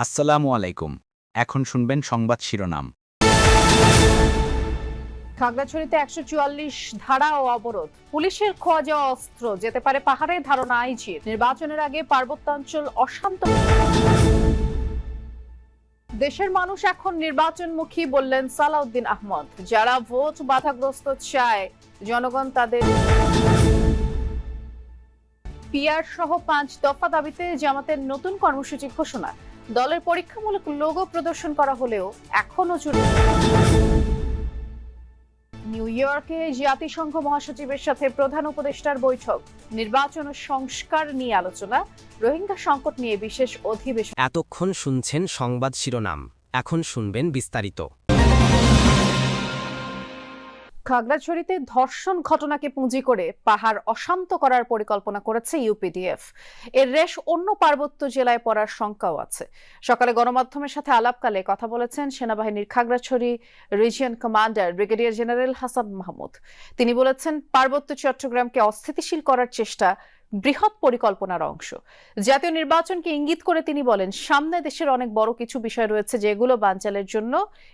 আসসালামু আলাইকুম। এখন শুনবেন সংবাদ শিরোনাম। খাগড়াছড়িতে ১৪৪ ধারা ও অবরোধ, পুলিশের খোয়া যাওয়া অস্ত্র যেতে পারে পাহাড়ে, ধারণা আইজির। নির্বাচনের আগে পার্বত্যাঞ্চল অশান্ত। দেশের মানুষ এখন নির্বাচনমুখী বললেন সালাউদ্দিন আহমদ। যারা ভোট বাধাগ্রস্ত চায়, জনগণ তাদের পিআর সহ ৫ দফা দাবিতে জামাতের নতুন কর্মসূচি ঘোষণা। দলের পরীক্ষামূলক লোগো প্রদর্শন করা হলেও এখনো নিউ ইয়র্কে জাতিসংঘ মহাসচিবের সাথে প্রধান উপদেষ্টার বৈঠক, নির্বাচন ও সংস্কার নিয়ে আলোচনা, রোহিঙ্গা সংকট নিয়ে বিশেষ অধিবেশন। এতক্ষণ শুনছেন সংবাদ শিরোনাম, এখন শুনবেন বিস্তারিত। খাগড়াছড়িতে ধর্ষণ ঘটনাকে পুঁজি করে পাহাড় অশান্ত করার পরিকল্পনা করেছে ইউপিডিএফ। এর রেশ অন্য পার্বত্য জেলায় পড়ার শঙ্কাও আছে। সকালে গণমাধ্যমের সাথে আলাপকালে কথা বলেছেন সেনাবাহিনীর Khagrachari region commander brigadier general Hasan Mahmud. তিনি বলেছেন, পার্বত্য চট্টগ্রামকে অস্থিতিশীল করার চেষ্টা বৃহৎ পরিকল্পনার অংশ। জাতীয় নির্বাচনকে ইঙ্গিত করে তিনি বলেন, সামনে দেশের অনেক বড় কিছু বিষয় রয়েছে যেগুলো বানচালের জন্য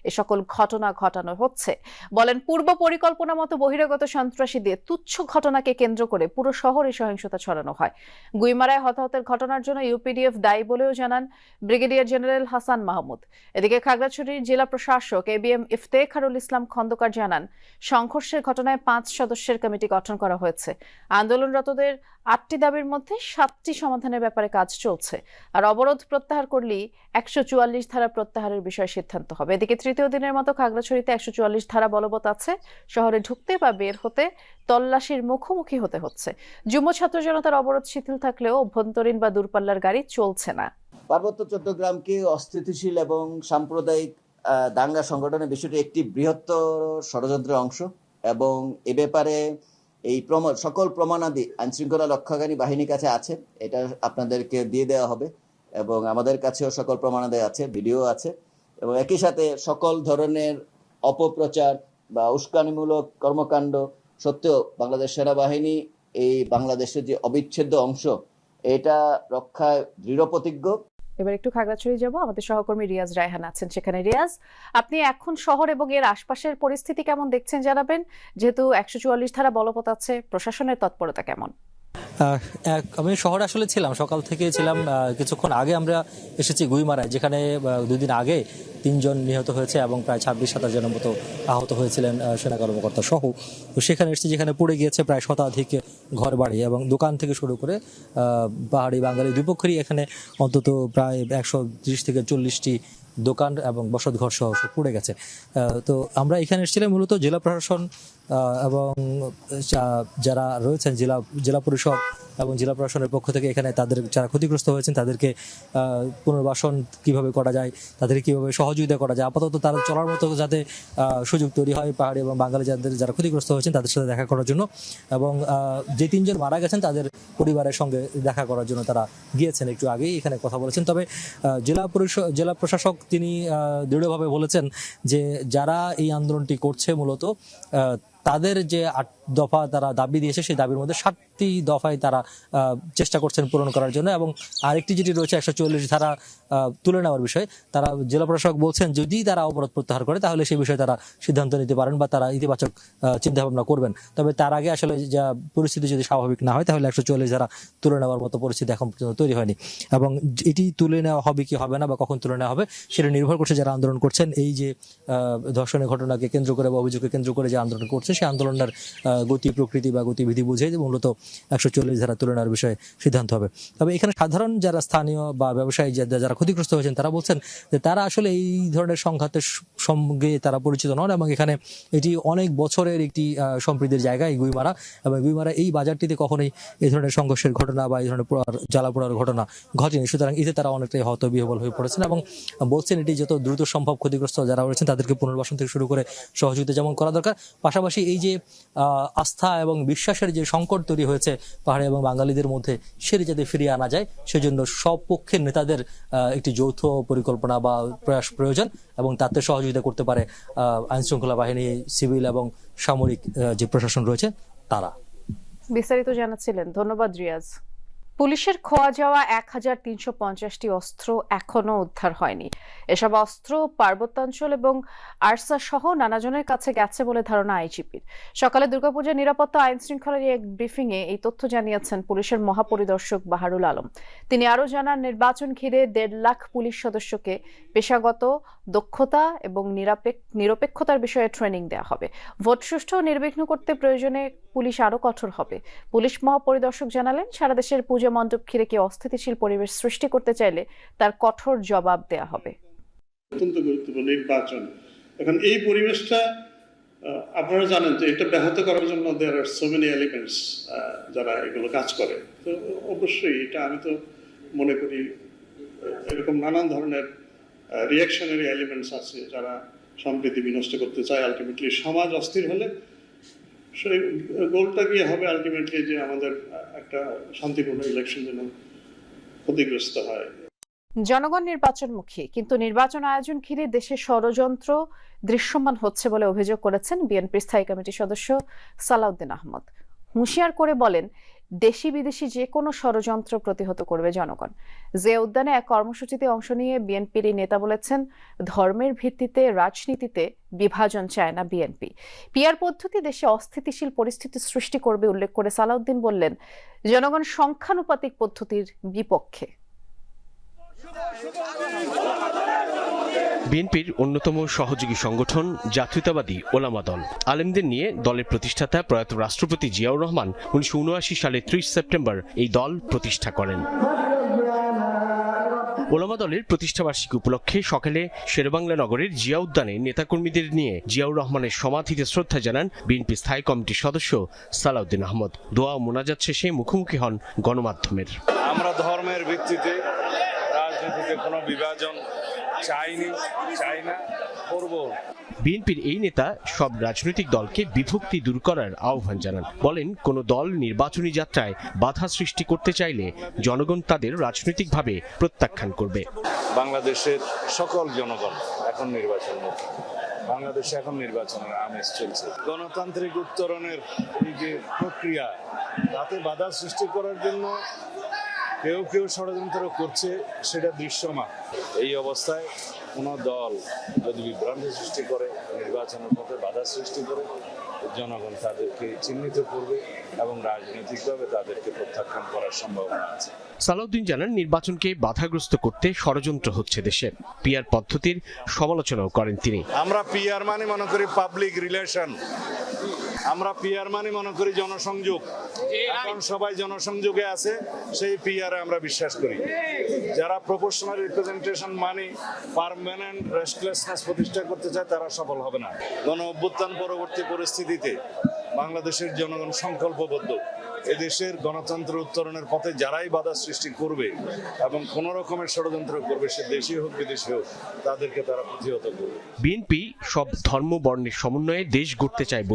এ সকল ঘটনা ঘটানো হচ্ছে। বলেন, পূর্ব পরিকল্পনা মতো বহিরাগত সন্ত্রাসী দিয়ে তুচ্ছ ঘটনাকে কেন্দ্র করে পুরো শহরে সহিংসতা ছড়ানো হয়। গুইমারায় হতাহতের ঘটনার জন্য ইউপিডিএফ দায়ী বলেও জানান ব্রিগেডিয়ার জেনারেল হাসান মাহমুদ। এদিকে খাগড়াছড়ির জেলা প্রশাসক এবিএম ইফতেখারুল ইসলাম খন্দকার জানান, সংঘর্ষের ঘটনায় ৫ সদস্যের কমিটি গঠন করা হয়েছে। আন্দোলনরতদের ৮টি দাবির মধ্যে ৭টি সমাধানের ব্যাপারে কাজ চলছে। আর অবরোধ প্রত্যাহার করলেই ১৪৪ ধারা প্রত্যাহারের বিষয়ে সিদ্ধান্ত হবে। এদিকে তৃতীয় দিনের মতো খাগড়াছড়িতে ১৪৪ ধারা বলবৎ আছে। শহরে ঢুকতে বা বের হতে তল্লাশির মুখোমুখি হতে হচ্ছে। যুব ছাত্র জনতার অবরোধ শিথিল থাকলেও অভ্যন্তরীণ বা দূরপাল্লার গাড়ি চলছে না। পার্বত্য চট্টগ্রামকে অস্থিতিশীল এবং সাম্প্রদায়িক দাঙ্গা সংগঠনের বিষয়টি একটি বৃহত্তর ষড়যন্ত্রের অংশ এবং এ ব্যাপারে এই সকল প্রমাণাদি আইনশৃঙ্খলা রক্ষাকারী বাহিনীর কাছে আছে। এটা আপনাদেরকে দিয়ে দেওয়া হবে এবং আমাদের কাছেও সকল প্রমাণাদি আছে, ভিডিও আছে। এবং একই সাথে সকল ধরনের অপপ্রচার বা উস্কানিমূলক কর্মকাণ্ড সত্ত্বেও বাংলাদেশ সেনাবাহিনী এই বাংলাদেশের যে অবিচ্ছেদ্য অংশ, এটা রক্ষায় দৃঢ় প্রতিজ্ঞ। এবার একটু খাগড়াছড়ি যাব, আমাদের সহকর্মী রিয়াজ রায়হান আছেন সেখানে। রিয়াজ, আপনি এখন শহর এবং এর আশপাশের পরিস্থিতি কেমন দেখছেন জানাবেন। যেহেতু ১৪৪ ধারা বলবৎ আছে, প্রশাসনের তৎপরতা কেমন? আমি শহরে আসলে ছিলাম, সকাল থেকে ছিলাম। কিছুক্ষণ আগে আমরা এসেছি গুইমারায়, যেখানে 2 দিন আগে 3 জন নিহত হয়েছে এবং প্রায় ২৬-২৭ জনের মতো আহত হয়েছিলেন সেনা কর্মকর্তা সহ। তো সেখানে এসেছি, যেখানে পড়ে গিয়েছে প্রায় শতাধিক ঘর বাড়ি এবং দোকান থেকে শুরু করে পাহাড়ি বাঙালি দুই পক্ষেরই এখানে অন্তত প্রায় ১৩০ থেকে ৪০টি দোকান এবং বসতঘর সহ পড়ে গেছে। তো আমরা এখানে এসেছিলাম মূলত জেলা প্রশাসন এবং যারা রয়েছেন জেলা পরিষদ এবং জেলা প্রশাসনের পক্ষ থেকে এখানে তাদের যারা ক্ষতিগ্রস্ত হয়েছেন তাদেরকে পুনর্বাসন কিভাবে করা যায়, তাদেরকে কিভাবে সহযোগিতা করা যায়, আপাতত তারা চলার মতো যাতে সুযোগ তৈরি হয় পাহাড়ি এবং বাঙালি যারা ক্ষতিগ্রস্ত হয়েছেন তাদের সাথে দেখা করার জন্য। এবং যে 3 জন মারা গেছেন তাদের পরিবারের সঙ্গে দেখা করার জন্য তারা গিয়েছেন, একটু আগেই এখানে কথা বলেছেন। তবে জেলা প্রশাসক তিনি দৃঢ়ভাবে বলেছেন যে যারা এই আন্দোলনটি করছে মূলত তাদের যে 8 দফা তারা দাবি দিয়েছে, সেই দাবির মধ্যে 7টি দফায় তারা চেষ্টা করছেন পূরণ করার জন্য। এবং আরেকটি যেটি রয়েছে ১৪৪ ধারা তুলে নেওয়ার বিষয়, তারা জেলা প্রশাসক বলছেন যদি তারা অবরোধ প্রত্যাহার করে তাহলে সেই বিষয়ে তারা সিদ্ধান্ত নিতে পারেন বা তারা ইতিবাচক চিন্তাভাবনা করবেন। তবে তার আগে আসলে যা পরিস্থিতি যদি স্বাভাবিক না হয় তাহলে ১৪৪ ধারা তুলে নেওয়ার মতো পরিস্থিতি এখন পর্যন্ত তৈরি হয়নি। এবং এটি তুলে নেওয়া হবে কি হবে না বা কখন তুলে নেওয়া হবে সেটা নির্ভর করছে যারা আন্দোলন করছেন। এই যে ধর্ষণের ঘটনাকে কেন্দ্র করে বা অভিযোগকে কেন্দ্র করে যে আন্দোলন করছে, সেই আন্দোলনের গতি প্রকৃতি বা গতিবিধি বুঝে মূলত ১৪৪ ধারা তুলে নেওয়ার বিষয়ে সিদ্ধান্ত হবে। তবে এখানে সাধারণ যারা স্থানীয় বা ব্যবসায়ী যারা ক্ষতিগ্রস্ত হয়েছেন তারা বলছেন যে তারা আসলে এই ধরনের সংঘাতের সঙ্গে তারা পরিচিত নন এবং এখানে এটি অনেক বছরের একটি সম্প্রীতির জায়গা এই গুইমারা। এবং গুইমারা এই বাজারটিতে কখনোই এই ধরনের সংঘর্ষের ঘটনা বা এই ধরনের জ্বালাপোড়ার ঘটনা ঘটেনি। সুতরাং এতে তারা অনেকটাই হতবিহ্বল হয়ে পড়েছেন এবং বলছেন এটি যত দ্রুত সম্ভব ক্ষতিগ্রস্ত যারা রয়েছেন তাদেরকে পুনর্বাসন থেকে শুরু করে সহযোগিতা যেমন করা দরকার, পাশাপাশি এই যে আস্থা এবং বিশ্বাসের যে সংকট তৈরি হয়েছে পাহাড়ি এবং বাঙালিদের মধ্যে, সেটি যাতে ফিরিয়ে আনা যায় সেজন্য সব পক্ষের নেতাদের একটি যৌথ পরিকল্পনা বা প্রয়াস প্রয়োজন এবং তাতে সহযোগিতা করতে পারে আইনশৃঙ্খলা বাহিনী, সিভিল এবং সামরিক যে প্রশাসন রয়েছে তারা। বিস্তারিত জানাচ্ছিলেন, ধন্যবাদ রিয়াজ। পুলিশের খোয়া যাওয়া 1350টি অস্ত্র এখনো উদ্ধার হয়নি। এসব অস্ত্র পার্বত্যাঞ্চল এবং আরসা সহ নানাজনের কাছে গেছে বলে ধারণা আইজিপির। সকালে দুর্গাপূজার নিরাপত্তা আইন শৃঙ্খলার এক ব্রিফিংয়ে এই তথ্য জানিয়েছেন পুলিশের মহাপরিদর্শক বাহারুল আলম। তিনি আরও জানান, নির্বাচন ঘিরে 1.5 লাখ পুলিশ সদস্যকে পেশাগত দক্ষতা এবং নিরপেক্ষতার বিষয়ে ট্রেনিং দেওয়া হবে। ভোট সুষ্ঠু ও নির্বিঘ্ন করতে প্রয়োজনে পুলিশ আরও কঠোর হবে। পুলিশ মহাপরিদর্শক জানালেন, সারা দেশের পূজা মণ্ডপ ঘিরে কেউ অস্থিতিশীল পরিবেশ সৃষ্টি করতে চাইলে তার কঠোর জবাব দেয়া হবে। অত্যন্ত গুরুত্বপূর্ণ নির্বাচন। এখন এই পরিবেশটা আপনারা জানেন যে এটা ব্যাহত করার জন্য দেয়ার আর সো মেনি এলিমেন্টস যারা এগুলো কাজ করে। তো অবশ্যই এটা আমি তো মনে করি এরকম নানান ধরনের রিয়াকশনারি এলিমেন্টস আছে যারা সম্প্রীতি বিনষ্ট করতে চায়। আলটিমেটলি সমাজ অস্থির হলে সেই গোলটা গিয়ে হবে আলটিমেটলি যে আমাদের একটা শান্তিপূর্ণ ইলেকশন যেন ক্ষতিগ্রস্ত হয়। জনগণ নির্বাচনমুখী, কিন্তু নির্বাচন আয়োজন ঘিরে দেশে ষড়যন্ত্র দৃশ্যমান হচ্ছে বলে অভিযোগ করেছেন বিএনপির স্থায়ী কমিটির সদস্য সালাউদ্দিন আহমদ। হুঁশিয়ার করে বলেন, দেশি বিদেশি যে কোনো ষড়যন্ত্র প্রতিহত করবে জনগণ। যে উদ্যানে এক কর্মসূচিতে অংশ নিয়ে বিএনপির এই নেতা বলেছেন, ধর্মের ভিত্তিতে রাজনীতিতে বিভাজন চায় না বিএনপি। পিআর পদ্ধতি দেশে অস্থিতিশীল পরিস্থিতি সৃষ্টি করবে উল্লেখ করে সালাউদ্দিন বললেন, জনগণ সংখ্যানুপাতিক পদ্ধতির বিপক্ষে। বিএনপির অন্যতম সহযোগী সংগঠন জাতীয়তাবাদী ওলামা দল। আলেমদের নিয়ে দলের প্রতিষ্ঠাতা প্রয়াত রাষ্ট্রপতি জিয়াউর রহমান 1979 সালে 30 সেপ্টেম্বর এই দল প্রতিষ্ঠা করেন। ওলামা দলের প্রতিষ্ঠাবার্ষিকী উপলক্ষে সকালে শেরেবাংলা নগরের জিয়া উদ্যানে নেতাকর্মীদের নিয়ে জিয়াউর রহমানের সমাধিতে শ্রদ্ধা জানান বিএনপি স্থায়ী কমিটির সদস্য সালাউদ্দিন আহমদ। দোয়া ও মোনাজাত শেষে মুখোমুখি হন গণমাধ্যমের। আমরা ধর্মের ভিত্তিতে রাজনীতিতে কোনো বিভাজন চাই না, করব। বিএনপির এই নেতা সব রাজনৈতিক দলকে বিভক্তি দূর করার আহ্বান জানান। বলেন, কোন দল নির্বাচনী যাত্রায় বাধা সৃষ্টি করতে চাইলে জনগণ তাদের রাজনৈতিকভাবে প্রত্যাখ্যান করবে। বাংলাদেশের সকল জনগণ এখন নির্বাচনমুখী। বাংলাদেশে এখন নির্বাচনের আমেজ চলছে। গণতান্ত্রিক উত্তরণের এই যে প্রক্রিয়া, তাতে বাধা সৃষ্টি করার জন্য কেউ ষড়যন্ত্র করছে, সেটা দৃশ্যমান। এই অবস্থায় কোনো দল যদি বিভ্রান্তি সৃষ্টি করে, নির্বাচনের পথে বাধা সৃষ্টি করে, জনগণ তাদেরকে চিহ্নিত করবে এবং রাজনৈতিকভাবে তাদেরকে প্রত্যাখ্যান করার সম্ভাবনা আছে। সালাউদ্দিন জানান, নির্বাচনকে বাধাগ্রস্ত করতে ষড়যন্ত্র হচ্ছে দেশে। পিআর পদ্ধতির সমালোচনাও করেন তিনি। আমরা পিআর মানে মনে করি পাবলিক রিলেশন, আমরা পিআর মানে মনে করি জনসংযোগ। এখন সবাই জনসংযোগে আছে, সেই পিআরে আমরা বিশ্বাস করি। যারা প্রপোর্শনাল রিপ্রেজেন্টেশন মানে পার্মানেন্ট রেস্টলেসনেস প্রতিষ্ঠা করতে চায়, তারা সফল হবে না। গণ অভ্যুত্থান পরবর্তী পরিস্থিতিতে বাংলাদেশের জনগণ সংকল্পবদ্ধ। এদেশের গণতন্ত্র উত্তরণের পথে যারাই বাধা সৃষ্টি করবে এবং কোন রকমের ষড়যন্ত্র করবে, সে দেশি হোক বিদেশি হোক, তাদেরকে তারা প্রতিহত করবে। বিএনপি সব ধর্ম বর্ণের সমন্বয়ে দেশ গড়তে চায়